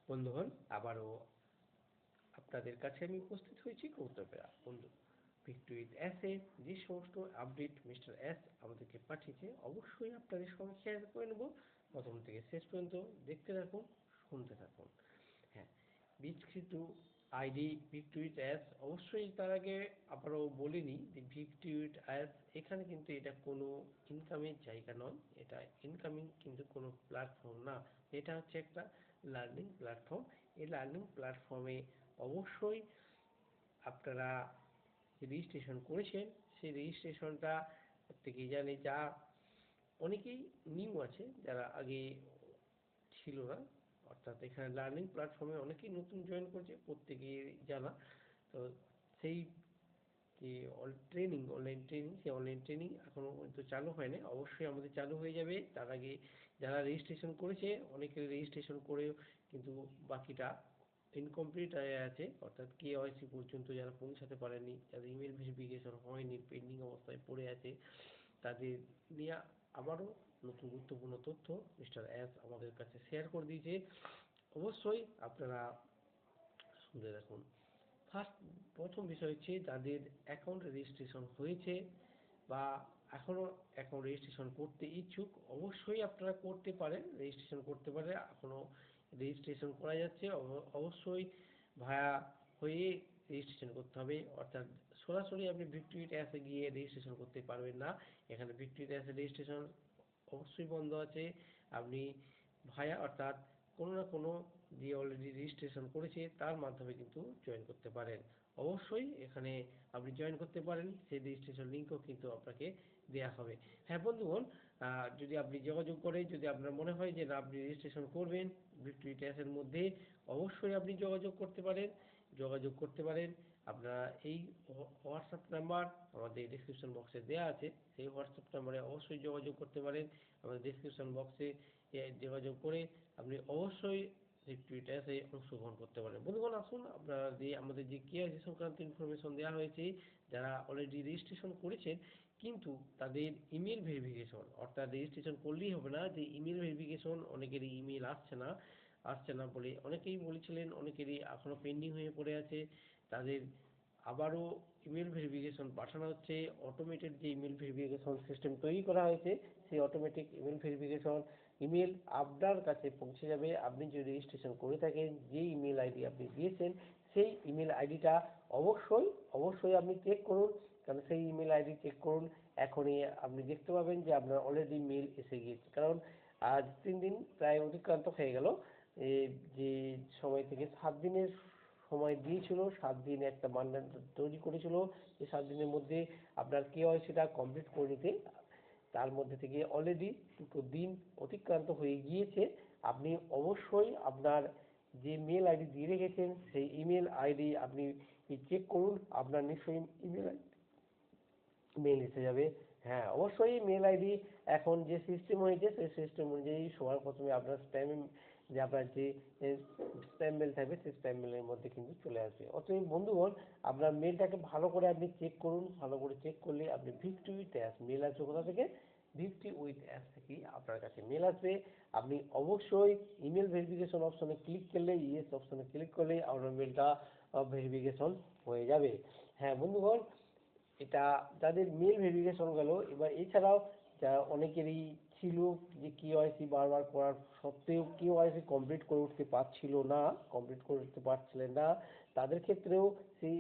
বন্ধুগণ, আবারও আপনাদের কাছে আমি উপস্থিত হয়েছি কৌতুকরা বন্ধু ভিক্টরি উইথ অ্যাসে যে সমস্ত আপডেট মিস্টার অ্যাস আমাদেরকে পাঠিয়েছে অবশ্যই আপনাদের সঙ্গে শেয়ার করে নেব। প্রথম থেকে শেষ পর্যন্ত দেখতে থাকুন, শুনতে থাকুন। হ্যাঁ, বিস্কৃত আইডি ভিক্টরি উইথ অ্যাস। অবশ্যই তার আগে আবারও বলিনি যে ভিক্টরি উইথ অ্যাস এখানে কিন্তু এটা কোনো ইনকামের জায়গা নয়, এটা ইনকামিং কিন্তু কোনো প্ল্যাটফর্ম না। এটা হচ্ছে একটা লার্নিং প্ল্যাটফর্ম। এই লার্নিং প্ল্যাটফর্মে অবশ্যই আপনারা রেজিস্ট্রেশন করেছেন, সেই রেজিস্ট্রেশনটা প্রত্যেকেই জানে। যা অনেকেই নিউ আছে, যারা আগে ছিল না, অর্থাৎ এখানে লার্নিং প্ল্যাটফর্মে অনেকেই নতুন জয়েন করছে, প্রত্যেকেই জানা। তো সেই যে অনলাইন ট্রেনিং, সেই অনলাইন ট্রেনিং এখনও পর্যন্ত চালু হয়নি, অবশ্যই আমাদের চালু হয়ে যাবে। তার আগে যারা রেজিস্ট্রেশন করেছে, অনেকের রেজিস্ট্রেশন করেও কিন্তু বাকিটা ইনকমপ্লিট হয়ে আছে, অর্থাৎ কেওয়াইসি পর্যন্ত যারা পৌঁছাতে পারেনি, যাদের ইমেল ভেরিফিকেশন হয়নি, পেন্ডিং অবস্থায় পড়ে আছে, তাদের নিয়ে আবারও নতুন গুরুত্বপূর্ণ তথ্য মিস্টার অ্যাস আমাদের কাছে শেয়ার করে দিয়েছে। অবশ্যই আপনারা শুনতে দেখুন। প্রথম বিষয় হচ্ছে, যাদের অ্যাকাউন্ট রেজিস্ট্রেশন হয়েছে বা এখনও অ্যাকাউন্ট রেজিস্ট্রেশন করতে ইচ্ছুক, অবশ্যই আপনারা করতে পারেন, রেজিস্ট্রেশন করতে পারে। এখনও রেজিস্ট্রেশন করা যাচ্ছে, অবশ্যই ভায়া হয়ে রেজিস্ট্রেশন করতে হবে। অর্থাৎ সরাসরি আপনি ভিক্টরি উইথ অ্যাসে গিয়ে রেজিস্ট্রেশন করতে পারবেন না। এখানে ভিক্টরি উইথ অ্যাসে রেজিস্ট্রেশন অবশ্যই বন্ধ আছে। আপনি ভায়া অর্থাৎ কোনো না কোনো যে অলরেডি রেজিস্ট্রেশন করেছে তার মাধ্যমে কিন্তু জয়েন করতে পারেন। অবশ্যই এখানে আপনি জয়েন করতে পারেন, সেই রেজিস্ট্রেশন লিঙ্কও কিন্তু আপনাকে দেওয়া হবে। হ্যাঁ বন্ধুগণ, যদি আপনি যোগাযোগ করেন, যদি আপনার মনে হয় যে না আপনি রেজিস্ট্রেশন করবেন ভিক্টরি ট্যাসের মধ্যে, অবশ্যই আপনি যোগাযোগ করতে পারেন। আপনারা এই হোয়াটসঅ্যাপ নাম্বার আমাদের ডিসক্রিপশন বক্সে দেওয়া আছে, সেই হোয়াটসঅ্যাপ নাম্বারে অবশ্যই যোগাযোগ করতে পারেন। আমাদের ডিসক্রিপশন বক্সে যোগাযোগ করে আপনি অবশ্যই ভিক্টরি ট্যাসে অংশগ্রহণ করতে পারেন। বন্ধুগণ, আসুন আপনারা যে আমাদের যে কেওয়াইসি সংক্রান্ত ইনফরমেশন দেওয়া হয়েছে, যারা অলরেডি রেজিস্ট্রেশন করেছেন কিন্তু তাদের ইমেল ভেরিফিকেশন, অর্থাৎ রেজিস্ট্রেশন করলেই হবে না, যে ইমেল ভেরিফিকেশন অনেকেরই ইমেল আসছে না বলে অনেকেই বলেছিলেন, অনেকেরই এখনও পেন্ডিং হয়ে পড়ে আছে। তাদের আবারও ইমেল ভেরিফিকেশন পাঠানো হচ্ছে। অটোমেটেড যে ইমেল ভেরিফিকেশন সিস্টেম তৈরি করা হয়েছে, সেই অটোমেটিক ইমেল ভেরিফিকেশন ইমেল আপনার কাছে পৌঁছে যাবে। আপনি যদি রেজিস্ট্রেশন করে থাকেন, যে ইমেল আইডি আপনি দিয়েছেন সেই ইমেল আইডিটা অবশ্যই আপনি চেক করুন। কারণ সেই ইমেল আইডি চেক করুন, এখনই আপনি দেখতে পাবেন যে আপনার অলরেডি মেল এসে গিয়েছে। কারণ আজ 3 দিন প্রায় অতিক্রান্ত হয়ে গেল। যে সময় থেকে 7 দিনের সময় দিয়েছিল, 7 দিন একটা মানদণ্ড তৈরি করেছিল, এই 7 দিনের মধ্যে আপনার কেওয়াইসিটা কমপ্লিট করে নিতে। তার মধ্যে থেকে অলরেডি 2টো দিন অতিক্রান্ত হয়ে গিয়েছে। আপনি অবশ্যই আপনার যে মেল আইডি দিয়ে রেখেছেন সেই ইমেল আইডি আপনি চেক করুন, আপনার নিশ্চয়ই মেল এসে যাবে। হ্যাঁ, অবশ্যই মেল আইডি এখন যে সিস্টেম হয়েছে সেই সিস্টেম অনুযায়ী সবার প্রথমে আপনার আপনার যে স্প্যাম মেল থাকবে সেই স্প্যাম মেলের মধ্যে কিন্তু চলে আসবে। অতএব বন্ধুগণ, আপনার মেলটাকে ভালো করে আপনি চেক করুন। ভালো করে চেক করলে আপনি ভিক্টরি উইথ অ্যাস মেল আসবে কোথা থেকে, ভিক্টরি উইথ অ্যাস থেকেই আপনার কাছে মেল আসবে। আপনি অবশ্যই ইমেল ভেরিফিকেশন অপশনে ক্লিক করলে, ইয়েস অপশনে ক্লিক করলে আপনার মেলটা ভেরিফিকেশন হয়ে যাবে। হ্যাঁ বন্ধুগণ, এটা যাদের মেল ভেরিফিকেশন গেল। এবার এছাড়াও যারা অনেকেরই ছিল যে কেওয়াইসি বারবার করার সত্ত্বেও কেওয়াইসি কমপ্লিট করে উঠতে পারছিলেন না, তাদের ক্ষেত্রেও সেই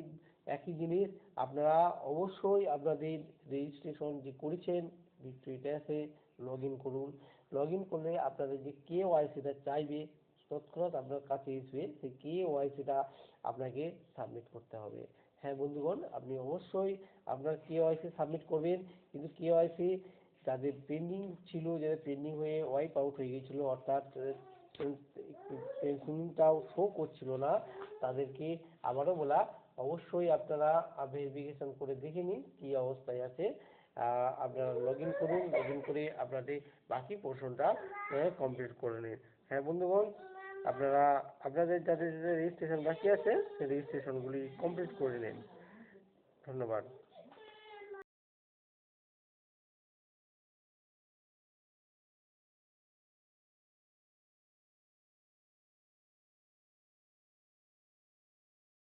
একই জিনিস। আপনারা অবশ্যই আপনাদের রেজিস্ট্রেশন যে করেছেন ভিক্টরি ট্যাসে লগ ইন করুন। লগ ইন করলে আপনাদের যে কেওয়াইসিটা চাইবে তৎক্ষণাৎ আপনার কাছে এসবে, সেই কেওয়াইসিটা আপনাকে সাবমিট করতে হবে। হ্যাঁ বন্ধুগণ, আপনি অবশ্যই আপনার কেওয়াইসি সাবমিট করবেন। কিন্তু কেওয়াইসি যাদের পেন্ডিং ছিল, যাদের পেন্ডিং হয়ে ওয়াইপ আউট হয়ে গিয়েছিল, অর্থাৎ পেন্ডিংটাও শো করছিল না, তাদেরকে আবারও বলা, অবশ্যই আপনারা ভেরিফিকেশন করে দেখে নিন কী অবস্থায় আছে। আপনারা লগ ইন করুন, লগ ইন করে আপনাদের বাকি পোর্শনটা কমপ্লিট করে নিন। হ্যাঁ বন্ধুগণ, আপনারা আপনাদের যাদের রেজিস্ট্রেশন বাকি আছে সেই রেজিস্ট্রেশনগুলি কমপ্লিট করে নিন। ধন্যবাদ।